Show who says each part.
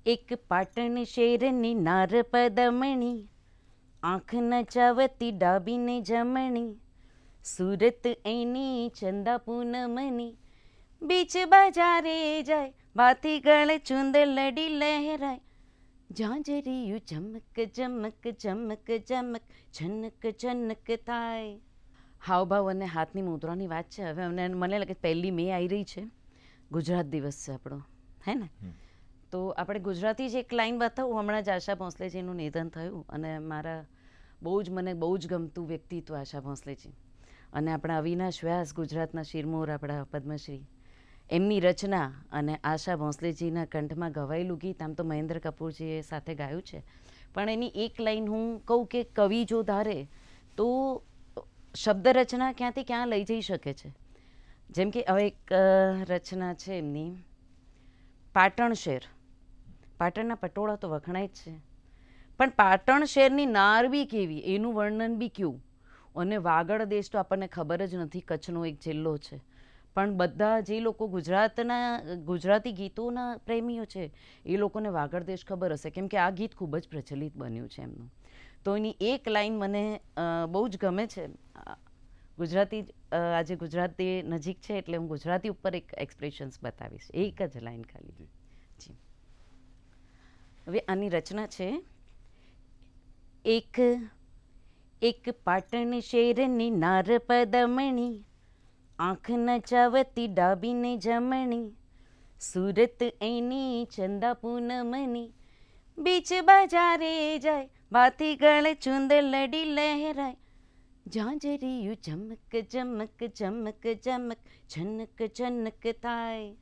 Speaker 1: એક પાટણ શેરની નાર પદમણી, આંખ નચાવતી ડાબી ને જમણી, સુરત એની ચંદા પૂનમની, બીચ બજારે જાય બાથી ગળ ચુંદ લડી લહેરાય, ઝાંઝરિયું ચમક ચમક ચમક ચમક છનક છનક થાય. હાવભાવ અને હાથની મુદ્રાની વાત છે. હવે મને લાગે 1 મે આવી રહી છે, ગુજરાત દિવસ છે આપણો, હે ને? તો આપણે ગુજરાતી જ એક લાઈન બતાવું. હમણાં જ આશા ભોંસલેજીનું નિધન થયું અને મારા મને બહુ જ ગમતું વ્યક્તિત્વ આશા ભોંસલેજી અને આપણા અવિનાશ વ્યાસ, ગુજરાતના શિરમોર, આપણા પદ્મશ્રી, એમની રચના અને આશા ભોંસલેજીના કંઠમાં ગવાયેલું ગીત આમ તો મહેન્દ્ર કપૂરજીએ સાથે ગાયું છે, પણ એની એક લાઈન હું કહું કે કવિ જો ધારે તો શબ્દ રચના ક્યાંથી ક્યાં લઈ જઈ શકે છે. જેમ કે હવે એક રચના છે એમની, પાટણ શેર. પાટણના પટોળા તો વખણાય જ છે, પણ પાટણ શહેરની નાર બી કેવી, એનું વર્ણન બી કેવું. અને વાગડ દેશ તો આપણને ખબર જ નથી, કચ્છનો એક જિલ્લો છે, પણ બધા જે લોકો ગુજરાતી ગીતોના પ્રેમીઓ છે એ લોકોને વાગડ દેશ ખબર હશે, કેમ કે આ ગીત ખૂબ જ પ્રચલિત બન્યું છે એમનું. તો એની એક લાઈન મને બહુ જ ગમે છે. ગુજરાતી આજે ગુજરાતી નજીક છે એટલે હું ગુજરાતી ઉપર એક એક્સપ્રેશન્સ બતાવીશ, એક જ લાઈન ખાલી. જી, હવે આની રચના છે. એક પાટણ શેરની નાર પદમણી, આંખ નચાવતી ડાબી ને જમણી, સુરત એની ચંદા પૂનમની, બીચ બજારે જાય બાથી ગળ ચુંદ લડી લહેરાય, ઝાંઝરિયું ચમક ચમક ચમક ચમક છનક છનક થાય.